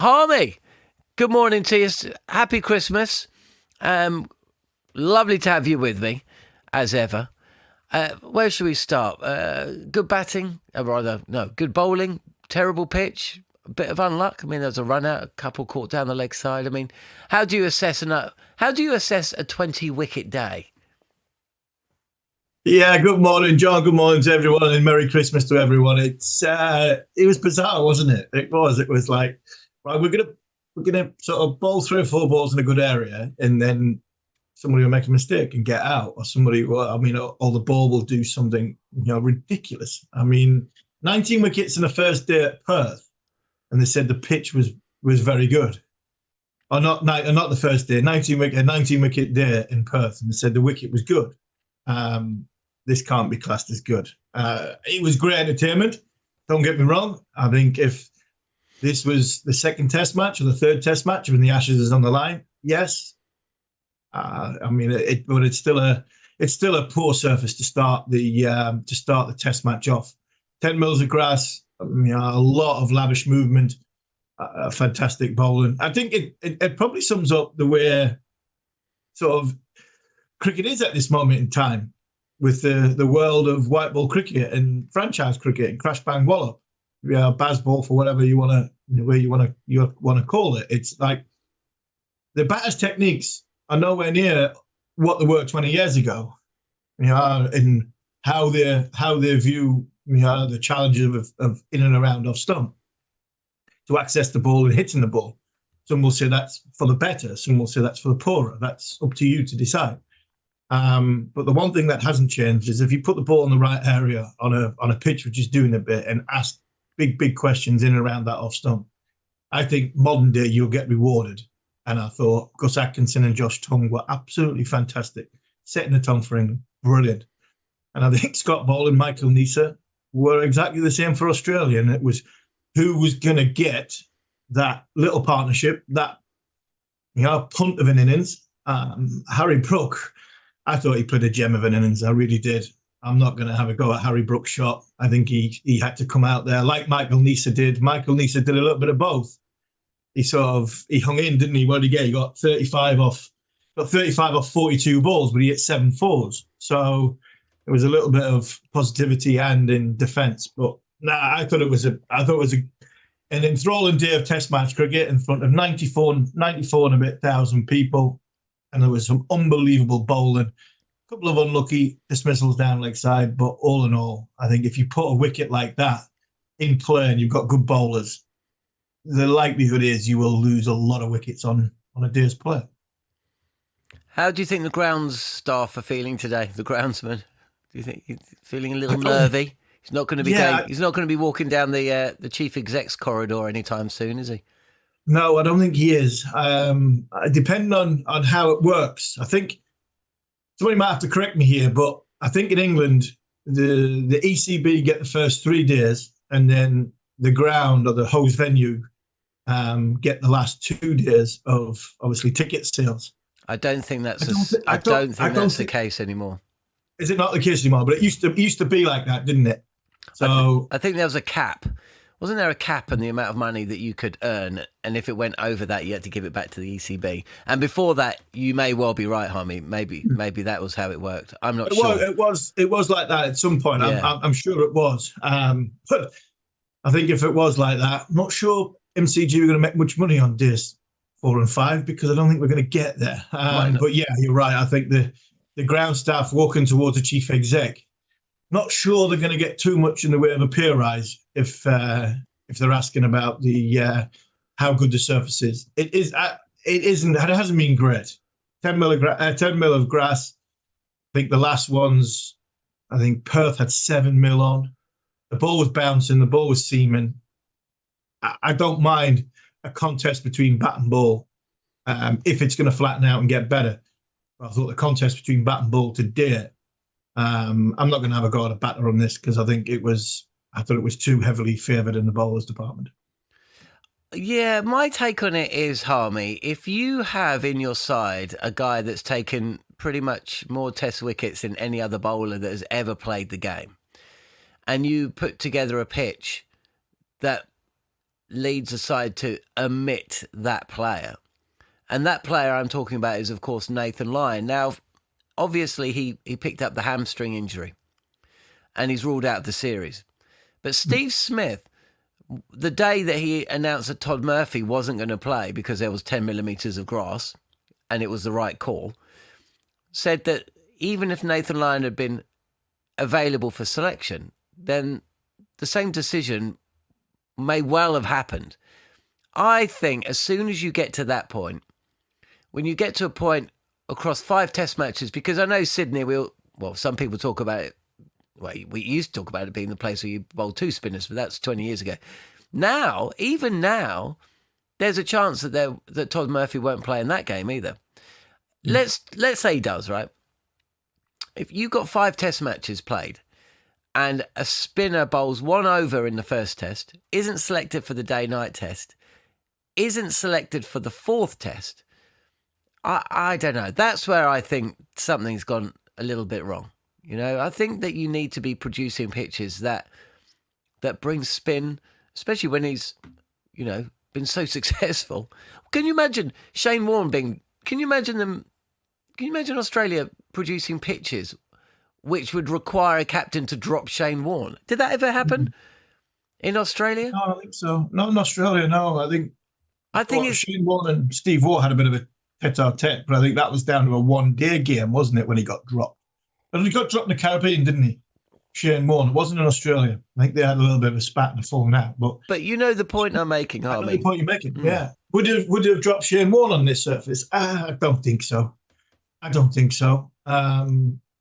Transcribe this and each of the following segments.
Harmy, good morning to you. Happy Christmas. Lovely to have you with me, as ever. Where should we start? Good batting, good bowling, terrible pitch, a bit of unluck. I mean, there was a run out, a couple caught down the leg side. I mean, how do you assess a 20-wicket day? Yeah, good morning, John. Good morning to everyone, and Merry Christmas to everyone. It was bizarre, wasn't it? It was. It was like, right, we're gonna sort of bowl 3 or 4 balls in a good area, and then somebody will make a mistake and get out, or or the ball will do something ridiculous. I mean, 19 wickets in the first day at Perth, and they said the pitch was very good. Or not the first day, 19 wicket day in Perth, and they said the wicket was good. This can't be classed as good. It was great entertainment. Don't get me wrong. I think if this was the second Test match or the third Test match when the Ashes is on the line, yes. But it's still a poor surface to start the Test match off. 10 mils of grass, a lot of lavish movement, fantastic bowling. I think it probably sums up the way sort of cricket is at this moment in time, with the world of white ball cricket and franchise cricket and crash bang wallop, Bazball for whatever you want to call it. It's like the batters' techniques are nowhere near what they were 20 years ago, in how they view the challenges of in and around off stump to access the ball and hitting the ball. Some will say that's for the better, some will say that's for the poorer. That's up to you to decide. But the one thing that hasn't changed is if you put the ball in the right area on a pitch which is doing a bit and ask big questions in and around that off stump, I think modern day you'll get rewarded. And I thought Gus Atkinson and Josh Tongue were absolutely fantastic, setting the tone for England, brilliant. And I think Scott Ball and Michael Neser were exactly the same for Australia. And it was who was going to get that little partnership, that punt of an innings. Harry Brook, I thought he played a gem of an innings. I really did. I'm not going to have a go at Harry Brook's shot. I think he had to come out there like Michael Neser did. Michael Neser did a little bit of both. He hung in, didn't he? What did he get? He got 35 off 42 balls, but he hit 7 fours. So it was a little bit of positivity and in defence. But I thought it was an enthralling day of Test match cricket in front of 94 and a bit thousand people. And there was some unbelievable bowling, a couple of unlucky dismissals down leg side, but all in all, I think if you put a wicket like that in play and you've got good bowlers, the likelihood is you will lose a lot of wickets on a day's play. How do you think the grounds staff are feeling today? The groundsman, do you think he's feeling a little nervy? He's not going to be he's not going to be walking down the chief exec's corridor anytime soon, is he? No, I don't think he is. Depending on how it works, I think somebody might have to correct me here, but I think in England, the ECB get the first 3 days, and then the ground or the host venue get the last 2 days of obviously ticket sales. I don't think that's the case anymore. Is it not the case anymore? But it used to be like that, didn't it? So I think there was a cap. Wasn't there a cap on the amount of money that you could earn? And if it went over that, you had to give it back to the ECB. And before that, you may well be right, Harmy. Maybe that was how it worked. I'm not sure. It was like that at some point. Yeah. I'm sure it was. But I think if it was like that, I'm not sure MCG were going to make much money on days 4 and 5 because I don't think we're going to get there. But yeah, you're right. I think the ground staff walking towards the chief exec, not sure they're going to get too much in the way of a pay rise if they're asking about the how good the surface is. It hasn't been great. 10 mil of grass. I think the last ones, I think Perth had 7 mil on. The ball was bouncing. The ball was seaming. I don't mind a contest between bat and ball if it's going to flatten out and get better. I thought the contest between bat and ball today, I'm not going to have a go at a batter on this because I thought it was too heavily favoured in the bowlers department. Yeah, my take on it is, Harmy, if you have in your side a guy that's taken pretty much more Test wickets than any other bowler that has ever played the game, and you put together a pitch that leads a side to omit that player. And that player I'm talking about is, of course, Nathan Lyon. Now, obviously, he picked up the hamstring injury and he's ruled out the series. But Steve Smith, the day that he announced that Todd Murphy wasn't going to play because there was 10 millimetres of grass and it was the right call, said that even if Nathan Lyon had been available for selection, then the same decision may well have happened. I think as soon as you get to that point, when you get to a point across 5 test matches, because I know Sydney some people talk about it. Well, we used to talk about it being the place where you bowl 2 spinners, but that's 20 years ago. Now, even now, there's a chance that Todd Murphy won't play in that game either. Let's say he does, right? If you got 5 test matches played and a spinner bowls 1 over in the first test, isn't selected for the day-night test, isn't selected for the 4th test, I don't know. That's where I think something's gone a little bit wrong. You know, I think that you need to be producing pitches that bring spin, especially when he's, you know, been so successful. Can you imagine Shane Warne being? Can you imagine Australia producing pitches which would require a captain to drop Shane Warne? Did that ever happen in Australia? No, I don't think so. Not in Australia. No, I think it's Shane Warne and Steve Waugh had a bit of a tete-a-tete, but I think that was down to a 1-day game, wasn't it, when he got dropped? But he got dropped in the Caribbean, didn't he? Shane Warne. It wasn't in Australia. I think they had a little bit of a spat and a falling out. But you know the point I'm making, Harmy. I know the point you're making, yeah. Would you have dropped Shane Warne on this surface? I don't think so.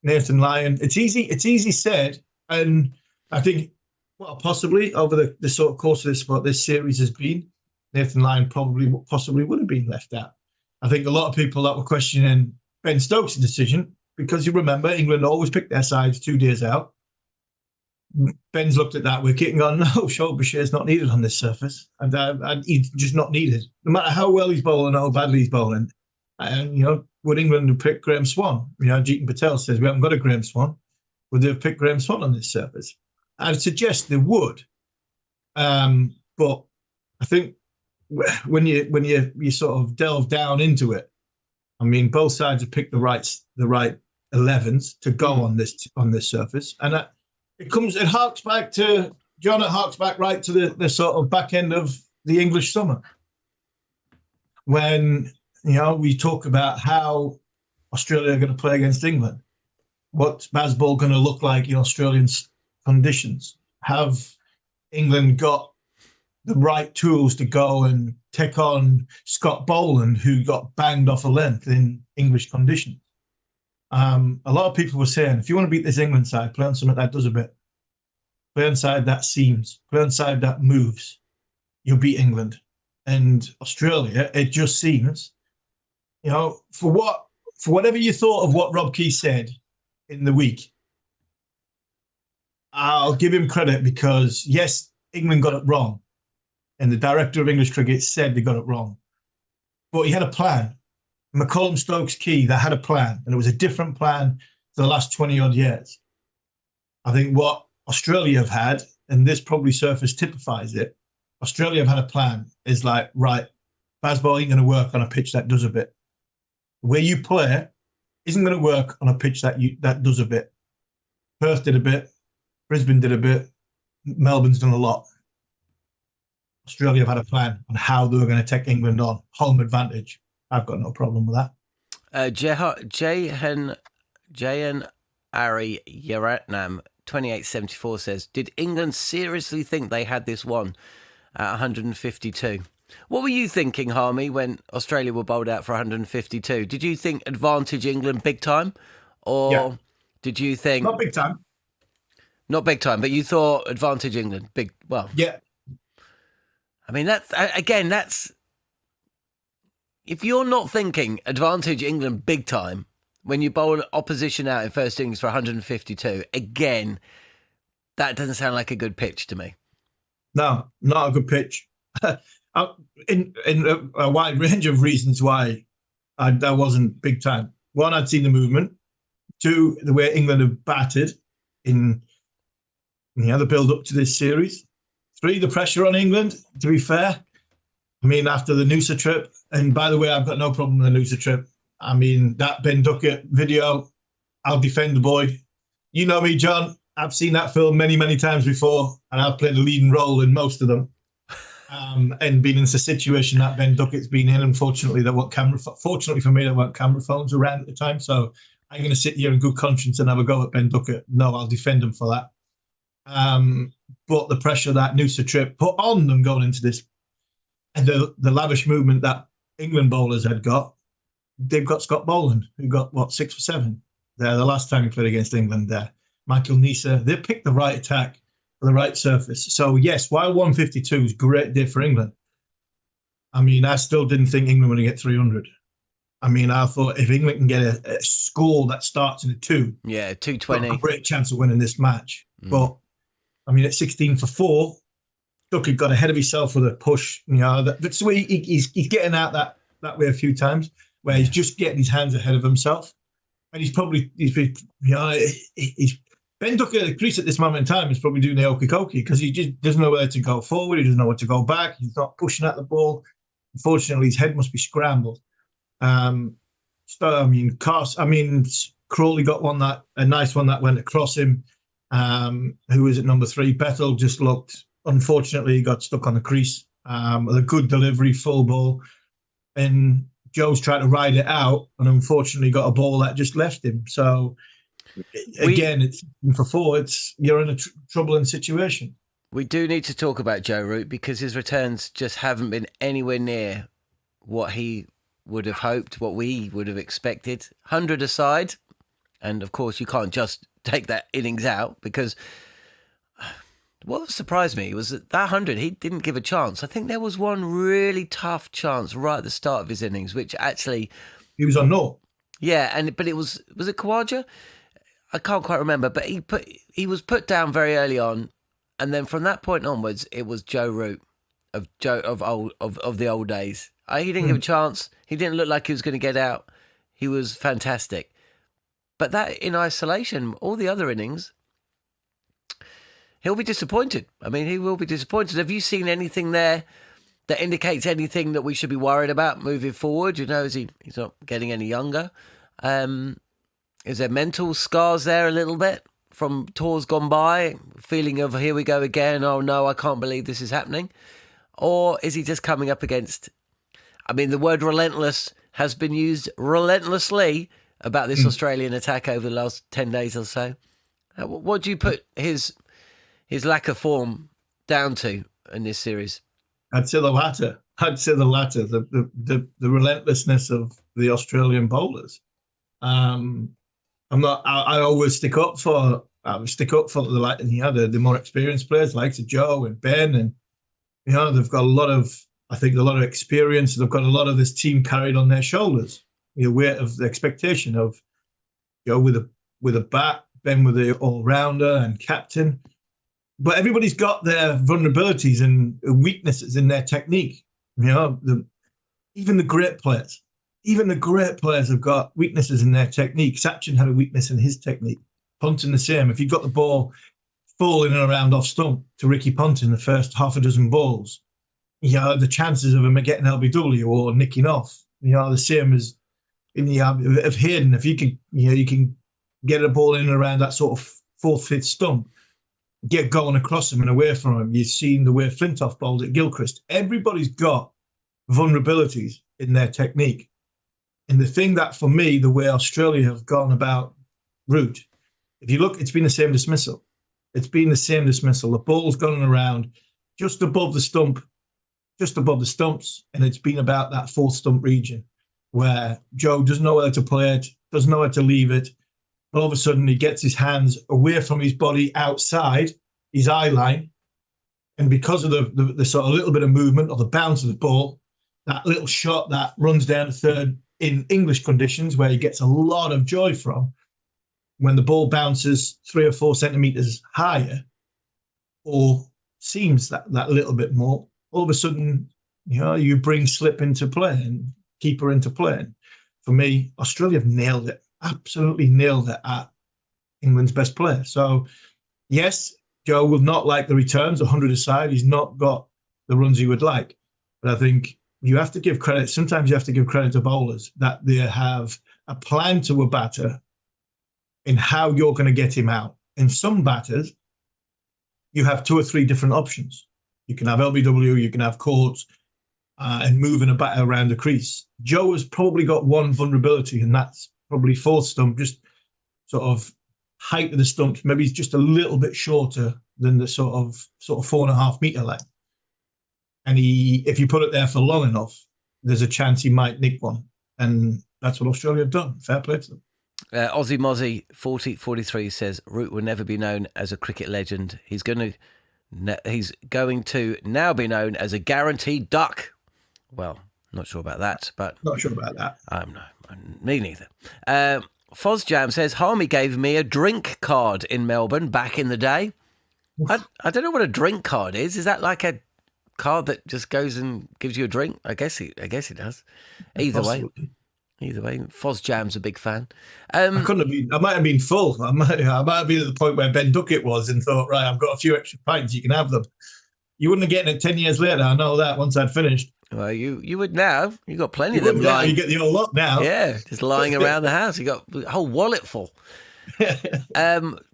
Nathan Lyon. It's easy said, and I think possibly over the sort of course of this series has been, Nathan Lyon possibly would have been left out. I think a lot of people that were questioning Ben Stokes' decision, because you remember England always picked their sides 2 days out. Ben's looked at that wicket and gone, no, Bashir's not needed on this surface, and he's just not needed. No matter how well he's bowling or how badly he's bowling. And, you know, would England have picked Graham Swan? You know, Jeetan Patel says we haven't got a Graham Swan. Would they have picked Graham Swan on this surface? I'd suggest they would. But I think when you sort of delve down into it, I mean, both sides have picked the right 11s to go on this surface, and it harks back to John. It harks back right to the sort of back end of the English summer, when, you know, we talk about how Australia are going to play against England. What's Bazball going to look like in Australian conditions? Have England got the right tools to go and take on Scott Boland, who got banged off a length in English conditions? A lot of people were saying, if you want to beat this England side, play on something that does a bit. Play on side that seams. Play on side that moves. You'll beat England. And Australia, it just seems, you know, for whatever you thought of what Rob Key said in the week, I'll give him credit, because, yes, England got it wrong. And the director of English cricket said they got it wrong. But he had a plan. McCullum, Stokes, Key, they had a plan. And it was a different plan for the last 20-odd years. I think what Australia have had, and this probably surface typifies it, Australia have had a plan. Is like, right, Bazball ain't going to work on a pitch that does a bit. The way you play isn't going to work on a pitch that does a bit. Perth did a bit. Brisbane did a bit. Melbourne's done a lot. Australia have had a plan on how they were going to take England on. Home advantage. I've got no problem with that. Jayan Ari Yaratnam 2874 says, did England seriously think they had this one at 152? What were you thinking, Harmy, when Australia were bowled out for 152? Did you think advantage England big time? Or did you think... Not big time. Not big time, but you thought advantage England big... Well... Yeah. I mean, that's... If you're not thinking advantage England big time when you bowl opposition out in first innings for 152, again, that doesn't sound like a good pitch to me. No, not a good pitch. In a wide range of reasons why that wasn't big time. One, I'd seen the movement. Two, the way England have batted in the build up to this series. Three, the pressure on England, to be fair. I mean, after the Noosa trip, and by the way, I've got no problem with the Noosa trip. I mean, that Ben Duckett video, I'll defend the boy. You know me, John. I've seen that film many, many times before, and I've played a leading role in most of them. And been in a situation that Ben Duckett's been in. Unfortunately, fortunately for me, there weren't camera phones around at the time. So I'm going to sit here in good conscience and have a go at Ben Duckett. No, I'll defend him for that. But the pressure that Noosa trip put on them going into this, and the lavish movement that England bowlers had got, they've got Scott Boland, who got, 6 for 7 there the last time he played against England there. Michael Neser, they picked the right attack for the right surface. So, yes, while 152 is a great day for England, I mean, I still didn't think England were going to get 300. I mean, I thought if England can get a score that starts in a 2, 220, a great chance of winning this match. But, I mean, at 16 for 4, Duckett got ahead of himself with a push. You know, that's the way he's getting out that way a few times, where he's just getting his hands ahead of himself. And he's Ben Duckett at the crease at this moment in time is probably doing the okey-dokey because he just doesn't know where to go forward. He doesn't know where to go back. He's not pushing at the ball. Unfortunately, his head must be scrambled. Crawley got a nice one that went across him. Who was at number 3? Bethel just looked, unfortunately, he got stuck on the crease. A good delivery, full ball. And Joe's tried to ride it out and unfortunately got a ball that just left him. So, again, it's for 4. You're in a troubling situation. We do need to talk about Joe Root because his returns just haven't been anywhere near what he would have hoped, what we would have expected. 100 aside, and of course you can't just take that innings out because what surprised me was that 100, he didn't give a chance. I think there was one really tough chance right at the start of his innings, which actually... He was on naught. Yeah, but it was it Khawaja? I can't quite remember, but he was put down very early on, and then from that point onwards, it was Joe Root of the old days. He didn't give a chance. He didn't look like he was going to get out. He was fantastic. But that in isolation, all the other innings, he'll be disappointed. I mean, he will be disappointed. Have you seen anything there that indicates anything that we should be worried about moving forward? You know, he's not getting any younger. Is there mental scars there a little bit from tours gone by? Feeling of, here we go again. Oh, no, I can't believe this is happening. Or is he just coming up against... I mean, the word relentless has been used relentlessly about this Australian attack over the last 10 days or so. What do you put his lack of form down to in this series? I'd say the latter. The relentlessness of the Australian bowlers. I always stick up for the more experienced players like Joe and Ben, and they've got a lot of experience. They've got a lot of this team carried on their shoulders. Weight of the expectation of Joe with a bat, Ben with the all-rounder and captain. But everybody's got their vulnerabilities and weaknesses in their technique. Even the great players have got weaknesses in their technique. Sachin had a weakness in his technique. Ponson the same. If you got the ball falling around off stump to Ricky Ponson the first half a dozen balls, the chances of him getting LBW or nicking off, the same as in the of Hayden. If you can get a ball in and around that sort of 4th, 5th stump, get going across him and away from him. You've seen the way Flintoff bowled at Gilchrist. Everybody's got vulnerabilities in their technique. And the thing that, for me, the way Australia have gone about Root, if you look, it's been the same dismissal. The ball's gone around just above the stumps, and it's been about that 4th stump region where Joe doesn't know whether to play it, doesn't know where to leave it. All of a sudden, he gets his hands away from his body outside his eye line. And because of the sort of little bit of movement or the bounce of the ball, that little shot that runs down to third in English conditions, where he gets a lot of joy from, when the ball bounces 3 or 4 centimetres higher or seems that little bit more, all of a sudden, you bring slip into play and keeper into play. And for me, Australia have nailed it. Absolutely nailed it at England's best player. So, yes, Joe will not like the returns, 100 aside. He's not got the runs he would like. But I think you have to give credit. Sometimes you have to give credit to bowlers that they have a plan to a batter in how you're going to get him out. In some batters, you have 2 or 3 different options. You can have LBW, you can have courts, and moving a batter around the crease. Joe has probably got one vulnerability, and that's probably fourth stump, just sort of height of the stumps. Maybe he's just a little bit shorter than the sort of 4.5 meter length. And if you put it there for long enough, there's a chance he might nick one. And that's what Australia have done. Fair play to them. Aussie Mozzie 4043 says Root will never be known as a cricket legend. He's going to now be known as a guaranteed duck. Well, not sure about that, but not sure about that. Me neither. Fozjam says Harmy gave me a drink card in Melbourne back in the day. I don't know what a drink card is. Is that like a card that just goes and gives you a drink? I guess it does. Either way, Fozjam's a big fan. I couldn't have been. I might have been full. I might have been at the point where Ben Duckett was and thought, right, I've got a few extra pints. You can have them. You wouldn't have gotten it 10 years later. I know that once I'd finished. Well, you would now. You got plenty of them lying. You get the whole lot now. Yeah, just lying around the house. You got a whole wallet full.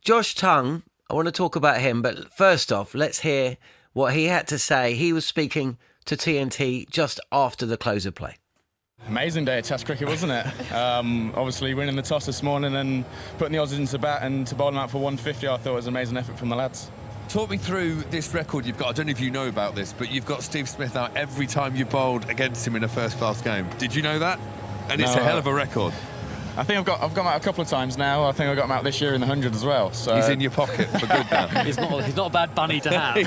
Josh Tongue, I want to talk about him, but first off, let's hear what he had to say. He was speaking to TNT just after the close of play. Amazing day of Test cricket, wasn't it? Obviously winning the toss this morning and putting the Aussies into bat and to bowl them out for 150, I thought it was an amazing effort from the lads. Talk me through this record you've got. I don't know if you know about this, but you've got Steve Smith out every time you bowled against him in a first-class game. Did you know that? And it's a hell of a record. I think I've got him out a couple of times now. I think I got him out this year in the 100 as well. So he's in your pocket for good now. He's not a bad bunny to have.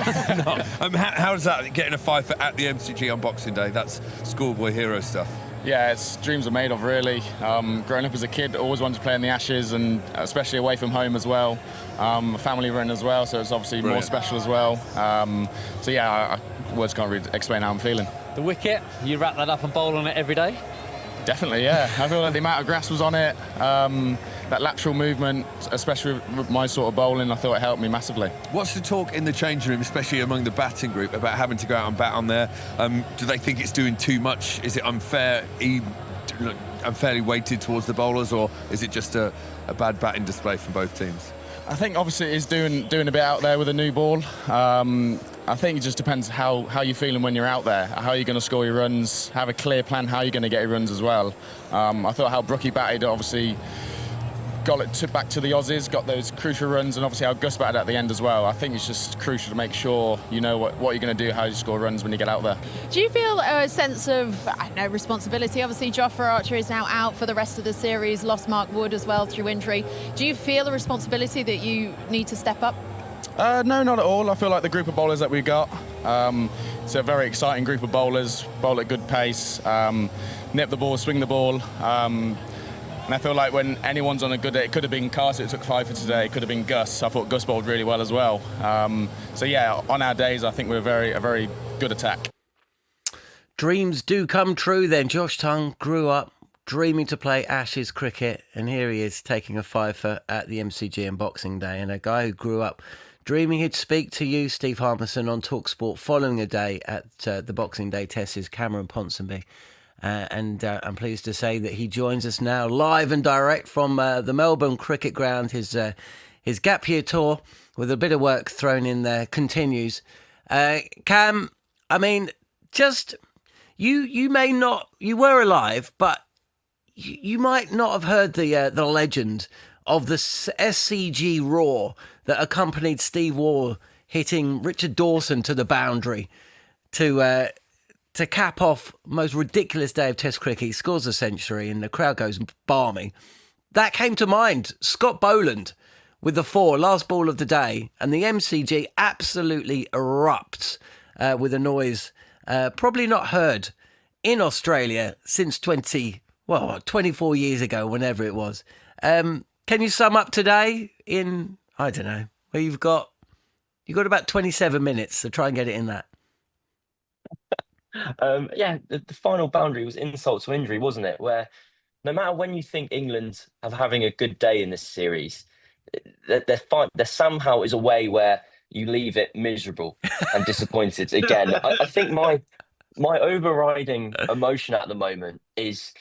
How does that, getting a 5 foot at the MCG on Boxing Day, that's schoolboy hero stuff? Yeah, it's dreams are made of, really. Growing up as a kid, always wanted to play in the Ashes, and especially away from home as well. A family run as well, so it's obviously more special as well. So yeah, words can't really explain how I'm feeling. The wicket, you wrap that up and bowl on it every day? Definitely, yeah. I feel like the amount of grass was on it, that lateral movement, especially with my sort of bowling, I thought it helped me massively. What's the talk in the changing room, especially among the batting group, about having to go out and bat on there? Do they think it's doing too much? Is it unfairly weighted towards the bowlers, or is it just a bad batting display from both teams? I think obviously it is doing a bit out there with a new ball. I think it just depends how you're feeling when you're out there, how you're going to score your runs, have a clear plan how you're going to get your runs as well. I thought how Brookie batted, obviously got it back to the Aussies, got those crucial runs, and obviously how Gus batted at the end as well. I think it's just crucial to make sure you know what you're going to do, how you score runs when you get out there. Do you feel a sense of, responsibility? Obviously, Jofra Archer is now out for the rest of the series, lost Mark Wood as well through injury. Do you feel a responsibility that you need to step up? No, not at all. I feel like the group of bowlers that we got, it's a very exciting group of bowlers, bowl at good pace, nip the ball, swing the ball. And I feel like when anyone's on a good day, it could have been Carter who took 5 for today, it could have been Gus. I thought Gus bowled really well as well. So yeah, on our days, I think we're a very good attack. Dreams do come true then. Josh Tongue grew up dreaming to play Ashes cricket, and here he is taking a 5 for at the MCG on Boxing Day. And a guy who grew up dreaming he'd speak to you, Steve Harmison, on talkSPORT following a day at the Boxing Day Test is Cameron Ponsonby. And I'm pleased to say that he joins us now live and direct from the Melbourne cricket ground. His gap year tour, with a bit of work thrown in there, continues. Cam, I mean, just you may not, you were alive, but you might not have heard the legend of the SCG roar that accompanied Steve Waugh hitting Richard Dawson to the boundary to cap off most ridiculous day of Test cricket. He scores a century and the crowd goes balmy. That came to mind. Scott Boland with the 4, last ball of the day, and the MCG absolutely erupts with a noise probably not heard in Australia since 24 years ago, whenever it was. Can you sum up today in, I don't know, where you've got about 27 minutes to try and get it in that? The final boundary was insult to injury, wasn't it? Where no matter when you think England are having a good day in this series, there somehow is a way where you leave it miserable and disappointed again. I think my overriding emotion at the moment is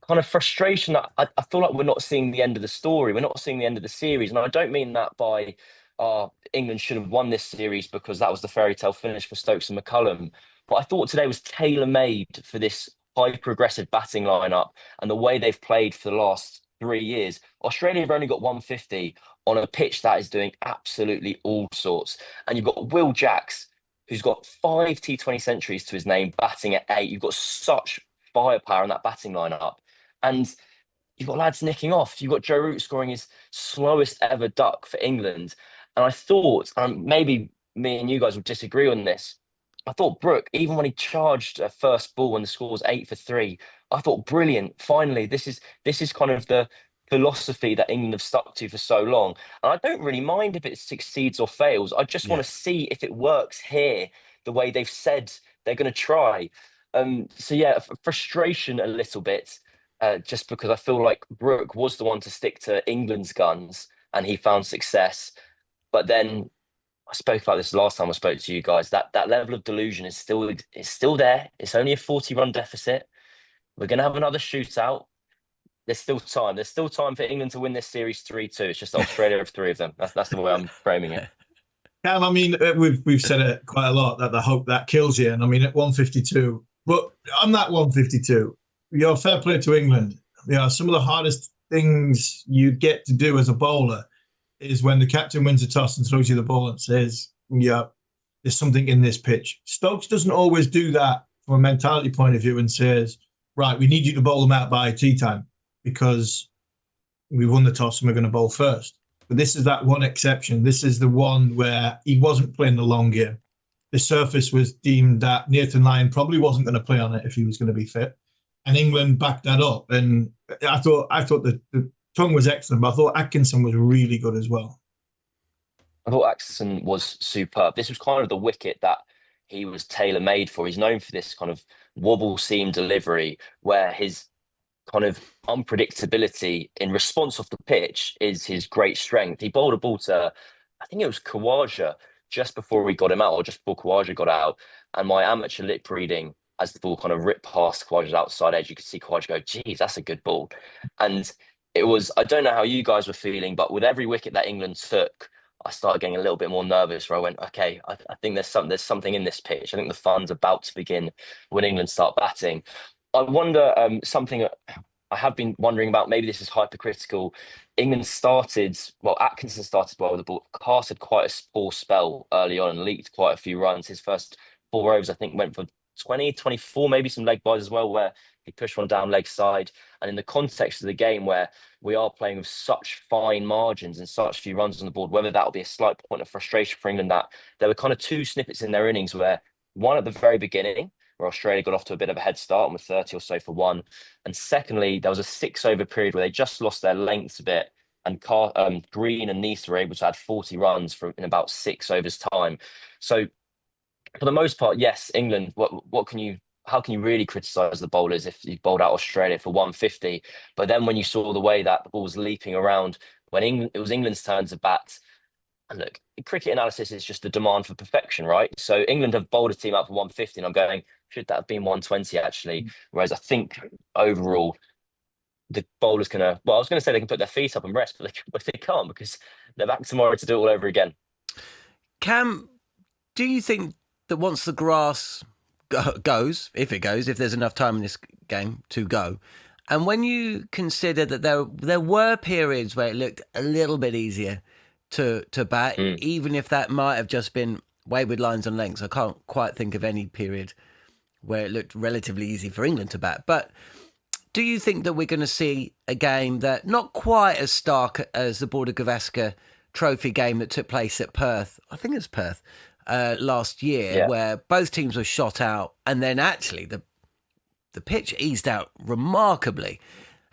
kind of frustration that I feel like we're not seeing the end of the story. We're not seeing the end of the series. And I don't mean that by England should have won this series because that was the fairy tale finish for Stokes and McCullum. But I thought today was tailor-made for this hyper-aggressive batting lineup and the way they've played for the last 3 years. Australia have only got 150 on a pitch that is doing absolutely all sorts. And you've got Will Jacks, who's got 5 T20 centuries to his name, batting at 8. You've got such firepower in that batting lineup. And you've got lads nicking off. You've got Joe Root scoring his slowest ever duck for England. And I thought, maybe me and you guys will disagree on this, I thought Brook, even when he charged a first ball when the score was 8 for 3, I thought, brilliant. Finally, this is kind of the philosophy that England have stuck to for so long. And I don't really mind if it succeeds or fails. I just want to see if it works here the way they've said they're going to try. Frustration a little bit, just because I feel like Brook was the one to stick to England's guns and he found success. But then I spoke about this last time I spoke to you guys, that level of delusion is still there. It's only a 40-run deficit. We're going to have another shootout. There's still time. There's still time for England to win this series 3-2. It's just Australia of 3 of them. That's the way I'm framing it. Cam, I mean, we've said it quite a lot that the hope that kills you. And I mean, at 152, but on that 152, you're fair play to England. Some of the hardest things you get to do as a bowler is when the captain wins a toss and throws you the ball and says, yeah, there's something in this pitch. Stokes doesn't always do that from a mentality point of view and says, right, we need you to bowl them out by tea time because we won the toss and we're going to bowl first. But this is that one exception. This is the one where he wasn't playing the long game. The surface was deemed that Nathan Lyon probably wasn't going to play on it if he was going to be fit. And England backed that up. And I thought the tongue was excellent, but I thought Atkinson was really good as well. I thought Atkinson was superb. This was kind of the wicket that he was tailor-made for. He's known for this kind of wobble seam delivery where his kind of unpredictability in response off the pitch is his great strength. He bowled a ball to, I think it was Khawaja, just before we got him out, or just before Khawaja got out. And my amateur lip reading, as the ball kind of ripped past Khawaja's outside edge, you could see Khawaja go, geez, that's a good ball. And it was, I don't know how you guys were feeling, but with every wicket that England took, I started getting a little bit more nervous where I went, okay, I think there's something in this pitch. I think the fun's about to begin when England start batting. I wonder something I have been wondering about, maybe this is hypercritical. England Atkinson started well with the ball. Carse had quite a poor spell early on and leaked quite a few runs. His first 4 overs, I think, went for 20, 24, maybe some leg byes as well, where he pushed one down leg side. And in the context of the game where we are playing with such fine margins and such few runs on the board, whether that will be a slight point of frustration for England, that there were kind of 2 snippets in their innings where one at the very beginning, where Australia got off to a bit of a head start and was 30 or so for 1. And secondly, there was a 6-over period where they just lost their lengths a bit. And Green and Neath were able to add 40 runs in about 6 overs time. So for the most part, yes, England, how can you really criticise the bowlers if you bowled out Australia for 150? But then when you saw the way that the ball was leaping around, when it was England's turn to bat, and look, cricket analysis is just the demand for perfection, right? So England have bowled a team out for 150, and I'm going, should that have been 120 actually? Whereas I think overall, the bowlers I was going to say they can put their feet up and rest, but they can't because they're back tomorrow to do it all over again. Cam, do you think that once the grass goes, if there's enough time in this game to go, and when you consider that there were periods where it looked a little bit easier to bat, even if that might have just been wayward lines and lengths. I can't quite think of any period where it looked relatively easy for England to bat. But do you think that we're going to see a game that not quite as stark as the Border Gavaskar Trophy game that took place at Perth? I think it's Perth last year, where both teams were shot out, and then actually the pitch eased out remarkably.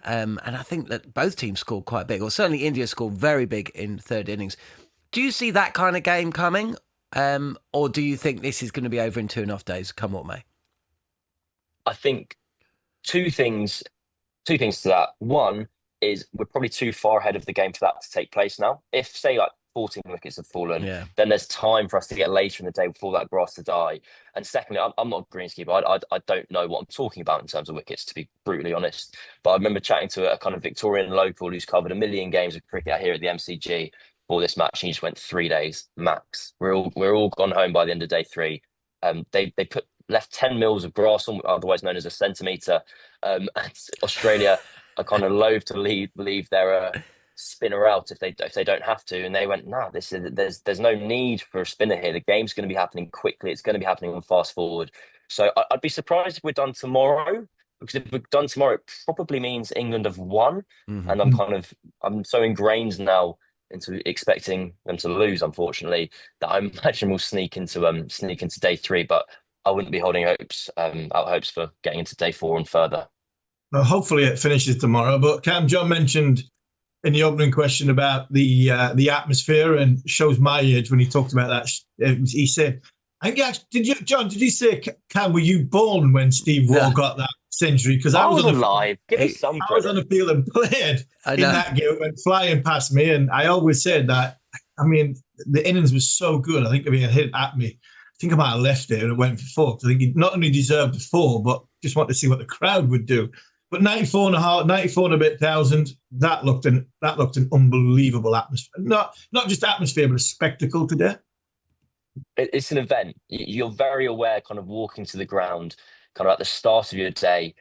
And I think that both teams scored quite big, or certainly India scored very big in third innings. Do you see that kind of game coming? Or do you think this is going to be over in 2.5 days, come what may? I think two things to that. One is we're probably too far ahead of the game for that to take place now. If, say, like 14 wickets have fallen. Yeah. Then there's time for us to get later in the day before that grass to die. And secondly, I'm not a greenskeeper. I don't know what I'm talking about in terms of wickets, to be brutally honest. But I remember chatting to a kind of Victorian local who's covered a million games of cricket here at the MCG for this match, and he just went 3 days max. We're all gone home by the end of day 3. They left 10 mils of grass on, otherwise known as a centimetre. And Australia are kind of loath to leave their spinner out if they don't have to, and they went, nah, there's no need for a spinner here. The game's going to be happening quickly. It's going to be happening on fast forward. So I'd be surprised if we're done tomorrow, because if we're done tomorrow, it probably means England have won. Mm-hmm. And I'm so ingrained now into expecting them to lose, unfortunately, that I imagine we'll sneak into day 3. But I wouldn't be holding out hopes for getting into day 4 and further. Well, hopefully it finishes tomorrow. But John mentioned in the opening question about the atmosphere, and shows my age when he talked about that. He said, "I think John, did you say, Cam, were you born when Steve Waugh got that century?" Because I was alive. Give me some I was on the field and played in that game. It went flying past me, and I always said that. I mean, the innings was so good. I think if he had hit at me, I think I might have left it and it went for 4. I think he not only deserved the 4, but just wanted to see what the crowd would do. But 94 and a bit thousand, that looked an unbelievable atmosphere. Not just atmosphere, but a spectacle today. It's an event. You're very aware, kind of walking to the ground, kind of at the start of your day,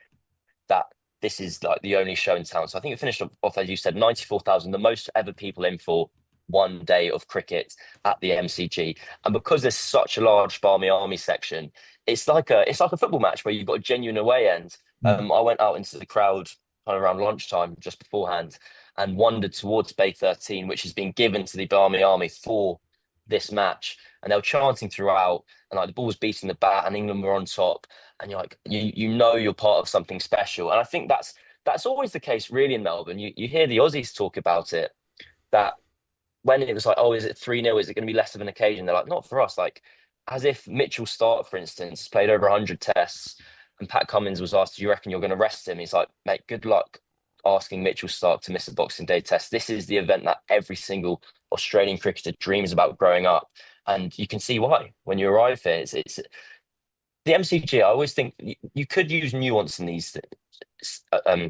that this is like the only show in town. So I think it finished off, as you said, 94,000, the most ever people in for one day of cricket at the MCG. And because there's such a large Barmy Army section, it's like a football match where you've got a genuine away end. I went out into the crowd kind of around lunchtime, just beforehand, and wandered towards Bay 13, which has been given to the Barmy Army for this match. And they were chanting throughout, and like the ball was beating the bat, and England were on top. And you're like, you know, you're part of something special. And I think that's always the case, really, in Melbourne. You hear the Aussies talk about it, that when it was like, oh, is it 3-0? Is it going to be less of an occasion? They're like, not for us. Like, as if Mitchell Stark, for instance, played over 100 tests, and Pat Cummins was asked, do you reckon you're going to rest him? He's like, mate, good luck asking Mitchell Stark to miss a Boxing Day test. This is the event that every single Australian cricketer dreams about growing up. And you can see why when you arrive here. It's the MCG. I always think you could use nuance in these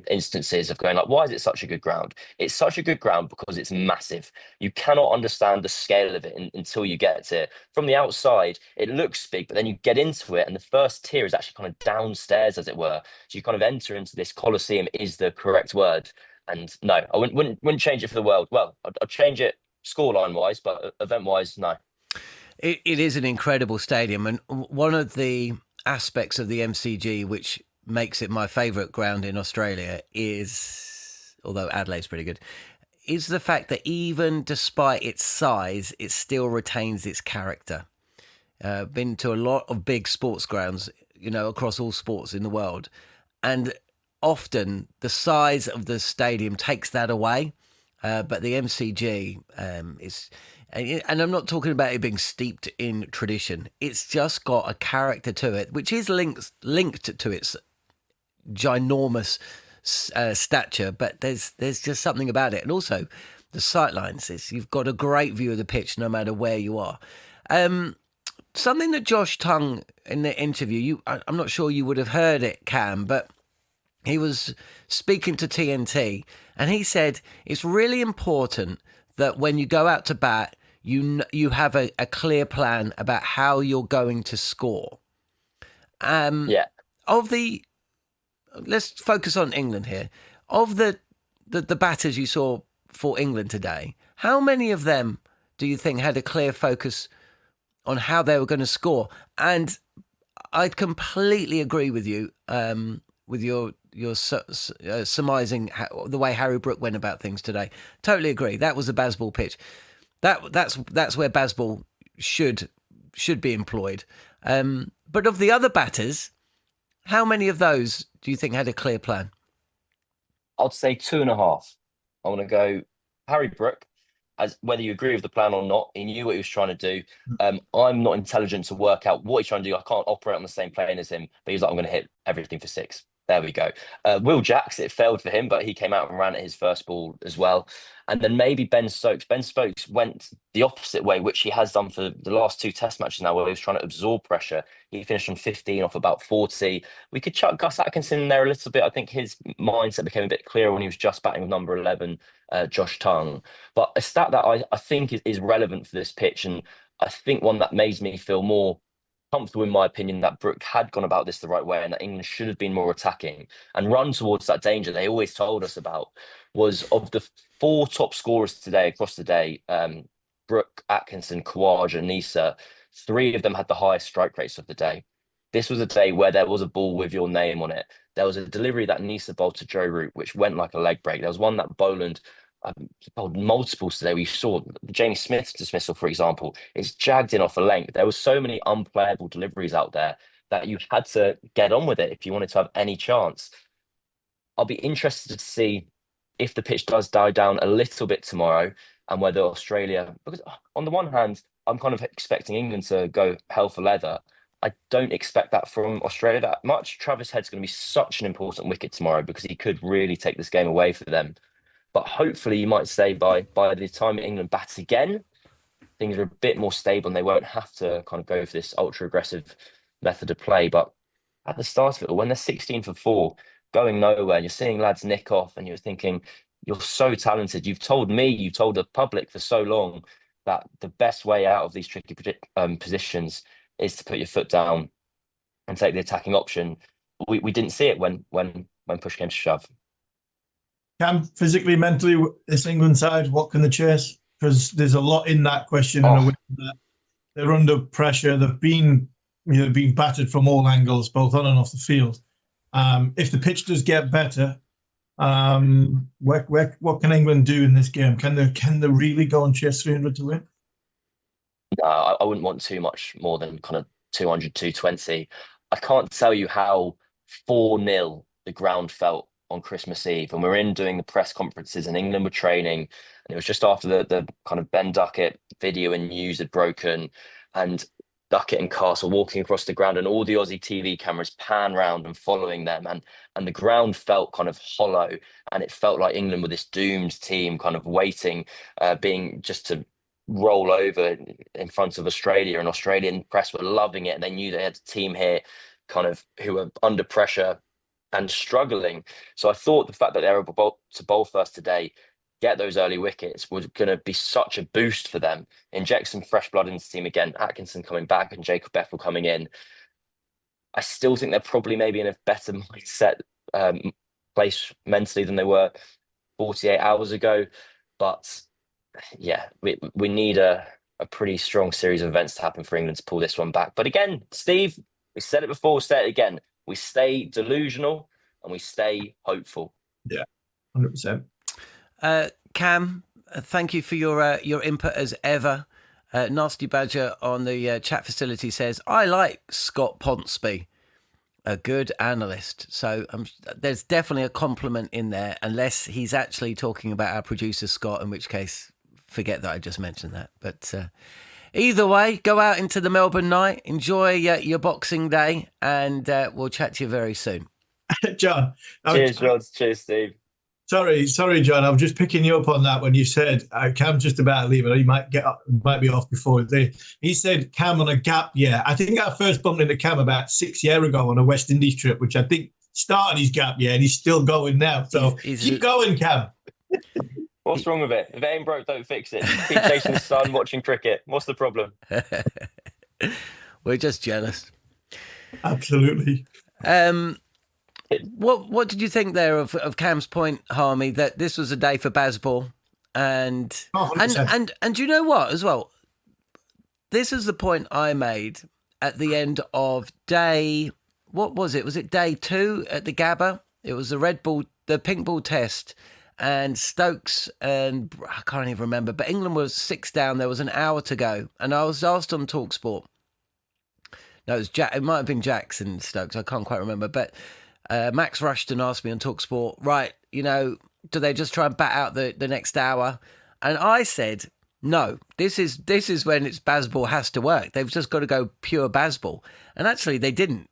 instances of going like, why is it such a good ground? It's such a good ground because it's massive. You cannot understand the scale of it until you get to it. From the outside, it looks big, but then you get into it, and the first tier is actually kind of downstairs, as it were. So you kind of enter into this Colosseum, is the correct word. And no, I wouldn't change it for the world. Well, I'd change it scoreline wise, but event wise, no. It is an incredible stadium, and one of the aspects of the MCG which makes it my favourite ground in Australia is, although Adelaide's pretty good, is the fact that even despite its size, it still retains its character. Been to a lot of big sports grounds, you know, across all sports in the world, and often the size of the stadium takes that away. But the MCG is, and I'm not talking about it being steeped in tradition. It's just got a character to it, which is linked to its ginormous stature. But there's just something about it, and also the sightlines. You've got a great view of the pitch no matter where you are. Something that Josh Tongue in the interview, I'm not sure you would have heard it, Cam, but he was speaking to TNT, and he said it's really important that when you go out to bat, you have a clear plan about how you're going to score. Let's focus on England here. Of the batters you saw for England today, how many of them do you think had a clear focus on how they were going to score? And I'd completely agree with you with your surmising the way Harry Brook went about things today. Totally agree. That was a Bazball pitch. That's where Bazball should be employed. But of the other batters, how many of those do you think had a clear plan? I'd say 2.5. I want to go Harry Brook. As whether you agree with the plan or not, he knew what he was trying to do. I'm not intelligent to work out what he's trying to do. I can't operate on the same plane as him, but he's like, I'm going to hit everything for 6. There we go. Will Jacks, it failed for him, but he came out and ran at his first ball as well. And then maybe Ben Stokes. Ben Stokes went the opposite way, which he has done for the last 2 test matches now, where he was trying to absorb pressure. He finished on 15 off about 40. We could chuck Gus Atkinson in there a little bit. I think his mindset became a bit clearer when he was just batting with number 11, Josh Tongue. But a stat that I think is relevant for this pitch, and I think one that makes me feel more comfortable, in my opinion, that Brooke had gone about this the right way and that England should have been more attacking and run towards that danger they always told us about, was of the 4 top scorers today across the day, Brooke, Atkinson, Khawaja, Nisa, 3 of them had the highest strike rates of the day. This was a day where there was a ball with your name on it. There was a delivery that Nisa bowled to Joe Root, which went like a leg break. There was one that Boland bowled multiples today. We saw Jamie Smith's dismissal, for example. It's jagged in off a length. There were so many unplayable deliveries out there that you had to get on with it if you wanted to have any chance. I'll be interested to see if the pitch does die down a little bit tomorrow and whether Australia, because on the one hand, I'm kind of expecting England to go hell for leather. I don't expect that from Australia that much. Travis Head's going to be such an important wicket tomorrow because he could really take this game away for them. But hopefully, you might say by the time England bat again, things are a bit more stable and they won't have to kind of go for this ultra aggressive method of play. But at the start of it, when they're 16 for 4, going nowhere, and you're seeing lads nick off, and you're thinking, you're so talented. You've told me, you've told the public for so long that the best way out of these tricky positions is to put your foot down and take the attacking option. We didn't see it when push came to shove. Cam, physically, mentally, this England side, what can they chase? Because there's a lot in that question. Oh. And they're under pressure. They've been battered from all angles, both on and off the field. If the pitch does get better, what can England do in this game? Can they really go and chase 300 to win? No, I wouldn't want too much more than kind of 200, 220. I can't tell you how 4-0 the ground felt on Christmas Eve, and we're in doing the press conferences and England were training, and it was just after the kind of Ben Duckett video and news had broken, and Duckett and Castle walking across the ground and all the Aussie TV cameras pan round and following them, and the ground felt kind of hollow, and it felt like England were this doomed team kind of waiting, being just to roll over in front of Australia, and Australian press were loving it, and they knew they had a team here kind of who were under pressure and struggling. So I thought the fact that they were able to bowl first today, get those early wickets, was going to be such a boost for them. Inject some fresh blood into the team again. Atkinson coming back and Jacob Bethel coming in. I still think they're probably maybe in a better mindset place mentally than they were 48 hours ago. But yeah, we need a pretty strong series of events to happen for England to pull this one back. But again, Steve, we said it before, we'll say it again. We stay delusional and we stay hopeful. Yeah, 100%. Cam, thank you for your input as ever. Nasty Badger on the chat facility says, I like Scott Ponsonby, a good analyst. So there's definitely a compliment in there, unless he's actually talking about our producer, Scott, in which case, forget that I just mentioned that. But either way, go out into the Melbourne night, enjoy your Boxing Day, and we'll chat to you very soon. John. Cheers, Rod. Cheers, Steve. Sorry, John. I'm just picking you up on that when you said Cam's just about to leave it. He might be off before he said Cam on a gap year. I think I first bumped into Cam about 6 years ago on a West Indies trip, which I think started his gap year, and he's still going now. So keep going, Cam. What's wrong with it? If it ain't broke, don't fix it. Keep chasing the sun, watching cricket. What's the problem? We're just jealous. Absolutely. What did you think there of Cam's point, Harmy, that this was a day for Bazball, and you know what as well? This is the point I made at the end of day. What was it? Was it day 2 at the Gabba? It was the pink ball test, and Stokes and I can't even remember, but England was 6 down. There was an hour to go, and I was asked on talkSPORT. No, it was it might have been Jackson Stokes. I can't quite remember, but. Max Rushton asked me on talkSPORT, right, do they just try and bat out the next hour? And I said, no, this is when it's Bazball has to work. They've just got to go pure Bazball. And actually they didn't.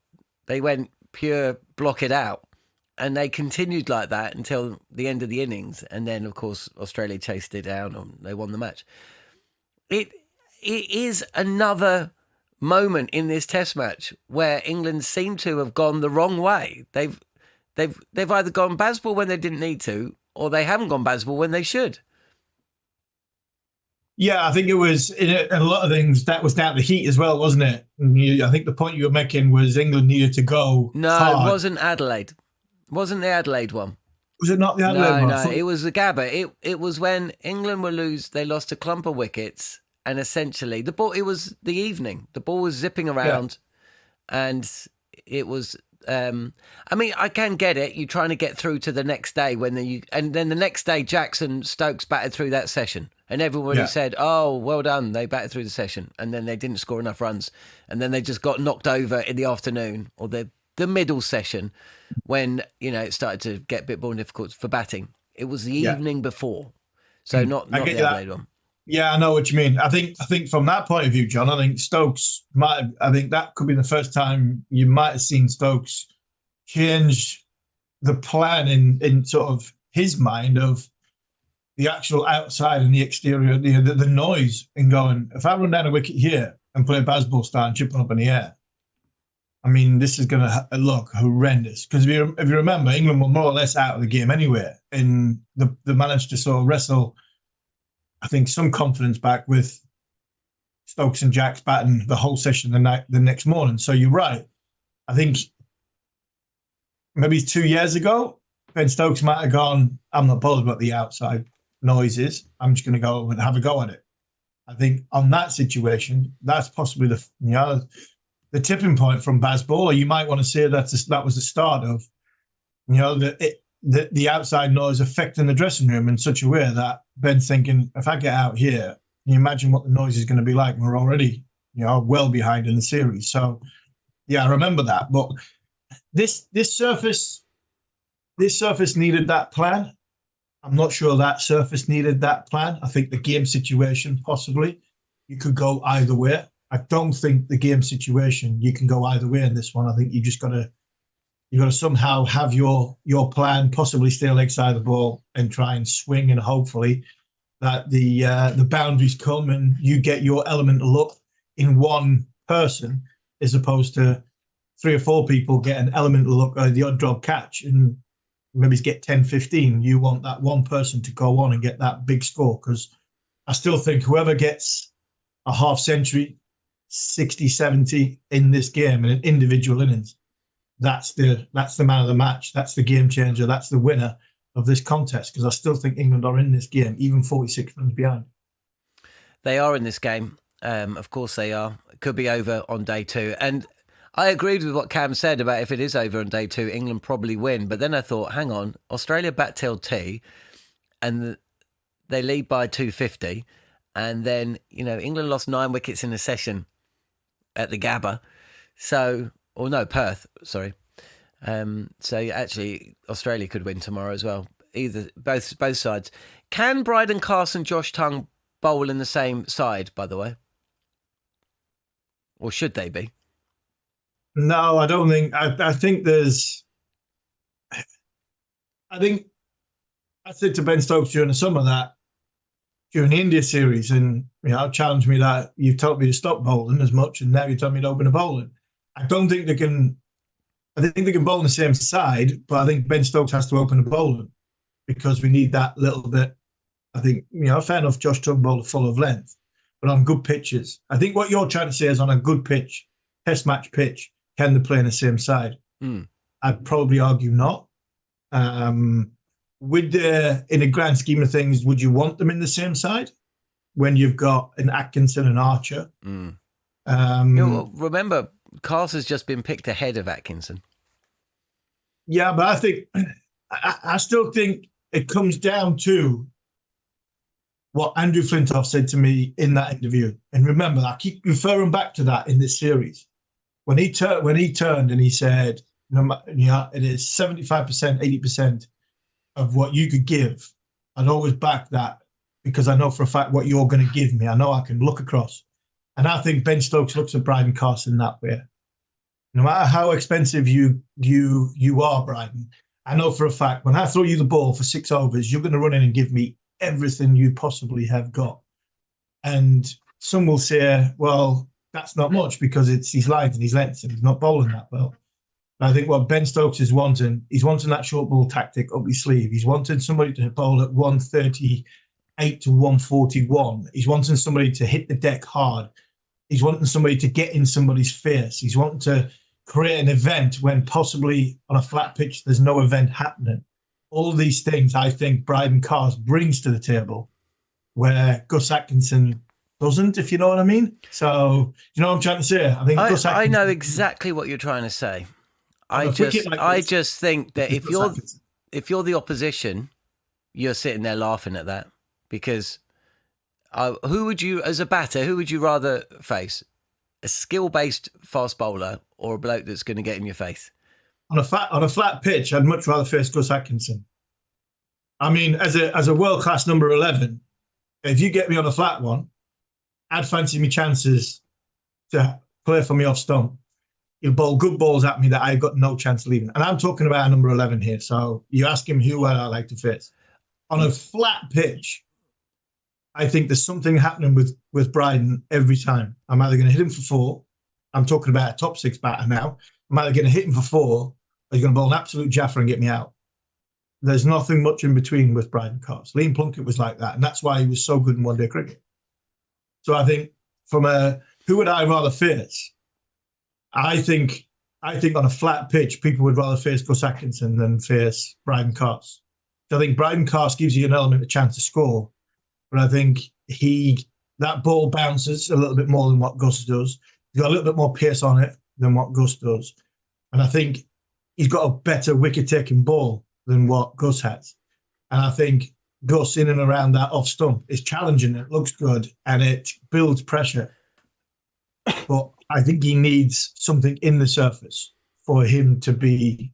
They went pure block it out. And they continued like that until the end of the innings. And then, of course, Australia chased it down and they won the match. It is another moment in this Test match where England seem to have gone the wrong way. They've either gone Bazball when they didn't need to, or they haven't gone Bazball when they should. Yeah, I think it was in a lot of things that was down to heat as well, wasn't it? I think the point you were making was England needed to go. No, hard. It wasn't Adelaide. It wasn't the Adelaide one. Was it not the Adelaide one? No, it was the Gabba. It was when England were they lost a clump of wickets, and essentially the ball. It was the evening. The ball was zipping around, and it was. I mean, I can get it. You're trying to get through to the next day and then the next day, Jackson Stokes batted through that session, and everybody said, "Oh, well done, they batted through the session," and then they didn't score enough runs, and then they just got knocked over in the afternoon or the middle session when it started to get a bit more difficult for batting. It was the evening before, so not the Adelaide one. Yeah, I know what you mean. I think from that point of view, John, I think Stokes I think that could be the first time you might have seen Stokes change the plan in sort of his mind of the actual outside and the exterior, the noise, and going, if I run down a wicket here and play Bazball style and chip up in the air, I mean, this is going to look horrendous. Because if you remember, England were more or less out of the game anyway, and they managed to sort of wrestle, I think, some confidence back with Stokes and Jacks batting the whole session the next morning. So you're right. I think maybe 2 years ago, Ben Stokes might have gone, I'm not bothered about the outside noises. I'm just going to go and have a go at it. I think on that situation, that's possibly the tipping point from Bazball, or you might want to say that was the start of, the outside noise affecting the dressing room in such a way that Ben's thinking, if I get out here, can you imagine what the noise is going to be like? We're already, well behind in the series. So, yeah, I remember that. But this surface needed that plan. I'm not sure that surface needed that plan. I think the game situation, possibly, you could go either way. I don't think the game situation, you can go either way in this one. I think you just got to somehow have your plan, possibly stay leg side of the ball and try and swing, and hopefully that the boundaries come and you get your element of luck in one person, as opposed to 3 or 4 people get an element of luck or the odd drop catch and maybe get 10, 15. You want that one person to go on and get that big score, because I still think whoever gets a half century, 60, 70 in this game in an individual innings, that's the man of the match. That's the game changer. That's the winner of this contest, because I still think England are in this game, even 46 runs behind. They are in this game. Of course they are. It could be over on day 2. And I agreed with what Cam said about if it is over on day 2, England probably win. But then I thought, hang on, Australia bat till tea and they lead by 250. And then, England lost 9 wickets in a session at the Gabba. Perth, sorry. So actually, Australia could win tomorrow as well. Both sides. Can Bryden Carson, Josh Tongue bowl in the same side, by the way? Or should they be? No, I don't think. I think I said to Ben Stokes during the summer that during the India series, and challenged me that you told me to stop bowling as much, and now you told me to open a bowling. I don't think they can. I think they can bowl on the same side, but I think Ben Stokes has to open a bowling because we need that little bit. I think, fair enough, Josh Tongue bowled full of length, but on good pitches. I think what you're trying to say is on a good pitch, Test match pitch, can they play on the same side? I'd probably argue not. In a grand scheme of things, would you want them in the same side when you've got an Atkinson and Archer? Remember, Carson's just been picked ahead of Atkinson. Yeah, but I still think it comes down to what Andrew Flintoff said to me in that interview. And remember, I keep referring back to that in this series. When he turned and he said, it is 75%, 80% of what you could give. I'd always back that because I know for a fact what you're going to give me. I know I can look across. And I think Ben Stokes looks at Bryden Carson that way. No matter how expensive you are, Bryden, I know for a fact when I throw you the ball for 6 overs, you're going to run in and give me everything you possibly have got. And some will say, well, that's not much because it's his lines and his lengths and he's not bowling that well. But I think what Ben Stokes is wanting, he's wanting that short ball tactic up his sleeve. He's wanting somebody to bowl at 138 to 141. He's wanting somebody to hit the deck hard. He's wanting somebody to get in somebody's face. He's wanting to create an event when possibly on a flat pitch there's no event happening. All of these things I think Bryden Cars brings to the table where Gus Atkinson doesn't, if you know what I mean. So, you know what I'm trying to say? I think Gus Atkinson, I know exactly what you're trying to say. I just think that if you're the opposition, you're sitting there laughing at that because who would you, as a batter, who would you rather face? A skill-based fast bowler or a bloke that's going to get in your face? On a flat pitch, I'd much rather face Gus Atkinson. I mean, as a world-class number 11, if you get me on a flat one, I'd fancy me chances to play for me off stump. He'll bowl good balls at me that I've got no chance of leaving. And I'm talking about a number 11 here. So you ask him who I like to face. On a flat pitch, I think there's something happening with Bryden every time. I'm either going to hit him for 4. I'm talking about a top 6 batter now. I'm either going to hit him for 4 or he's going to bowl an absolute jaffer and get me out. There's nothing much in between with Bryden Cars. Liam Plunkett was like that, and that's why he was so good in one-day cricket. So I think from who would I rather face? I think on a flat pitch, people would rather face Gus Atkinson than face Bryden Cars. So I think Bryden Cars gives you an element of chance to score, but I think that ball bounces a little bit more than what Gus does. He's got a little bit more pace on it than what Gus does. And I think he's got a better wicket-taking ball than what Gus has. And I think Gus in and around that off stump is challenging. It looks good and it builds pressure. But I think he needs something in the surface for him to be,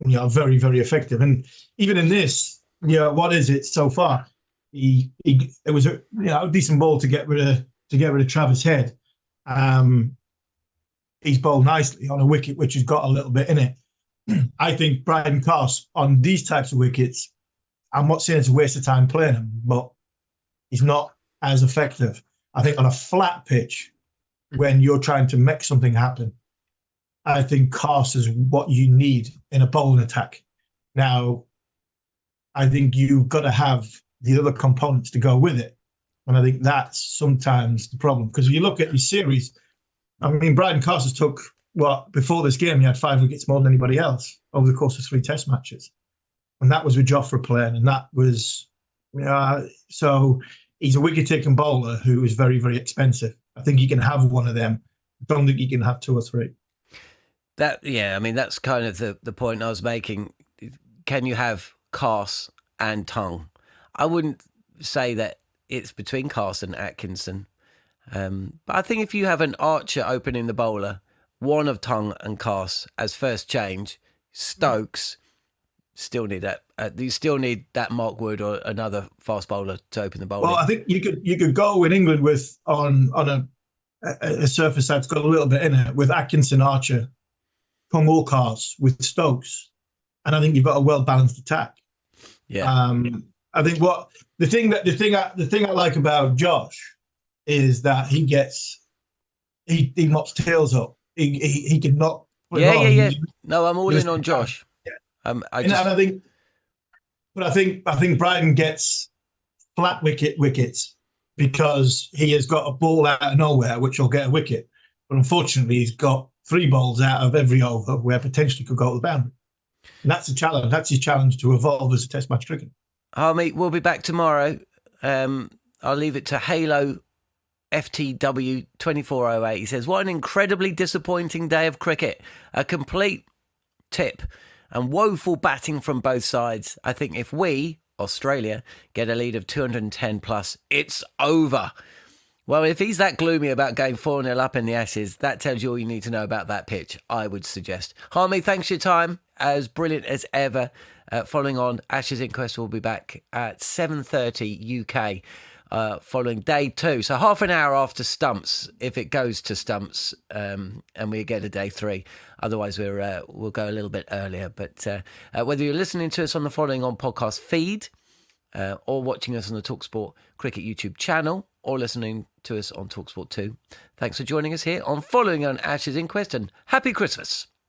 very, very effective. And even in this, what is it so far? It was a decent ball to get rid of Travis Head. He's bowled nicely on a wicket which has got a little bit in it. I think Bryden Cars on these types of wickets, I'm not saying it's a waste of time playing him, but he's not as effective. I think on a flat pitch, when you're trying to make something happen, I think Cars is what you need in a bowling attack. Now, I think you've got to have the other components to go with it. And I think that's sometimes the problem. Because if you look at the series, I mean, Bryden Cars took, before this game, he had 5 wickets more than anybody else over the course of 3 test matches. And that was with Jofra playing. And that was, so he's a wicket-taking bowler who is very, very expensive. I think he can have one of them. I don't think he can have 2 or 3. That's kind of the point I was making. Can you have Cars and Tongue? I wouldn't say that it's between Cars and Atkinson. But I think if you have an Archer opening the bowler, one of Tongue and Cars as first change, Stokes still need that. You still need that Mark Wood or another fast bowler to open the bowler. Well, I think you could go in England with on a surface that's got a little bit in it with Atkinson, Archer, Tongue or Cars with Stokes, and I think you've got a well balanced attack. Yeah. I think the thing I like about Josh is that he mops tails up. He can knock. Yeah. No, I'm all in on Josh. Yeah. I think Bryden gets flat wickets because he has got a ball out of nowhere which will get a wicket. But unfortunately, he's got 3 balls out of every over where potentially could go to the boundary. And that's a challenge. That's his challenge to evolve as a test match cricket. Harmy, we'll be back tomorrow. I'll leave it to Halo FTW 2408. He says, what an incredibly disappointing day of cricket. A complete tip and woeful batting from both sides. I think if we, Australia, get a lead of 210 plus, it's over. Well, if he's that gloomy about going 4-0 up in the Ashes, that tells you all you need to know about that pitch, I would suggest. Harmy, thanks for your time. As brilliant as ever. Following on, Ashes Inquest will be back at 7:30 UK. following day 2. So half an hour after stumps, if it goes to stumps, and we get a day 3. Otherwise, we'll go a little bit earlier. But whether you're listening to us on the Following On podcast feed, or watching us on the talkSPORT Cricket YouTube channel, or listening to us on talkSPORT 2, thanks for joining us here on Following On Ashes Inquest, and happy Christmas.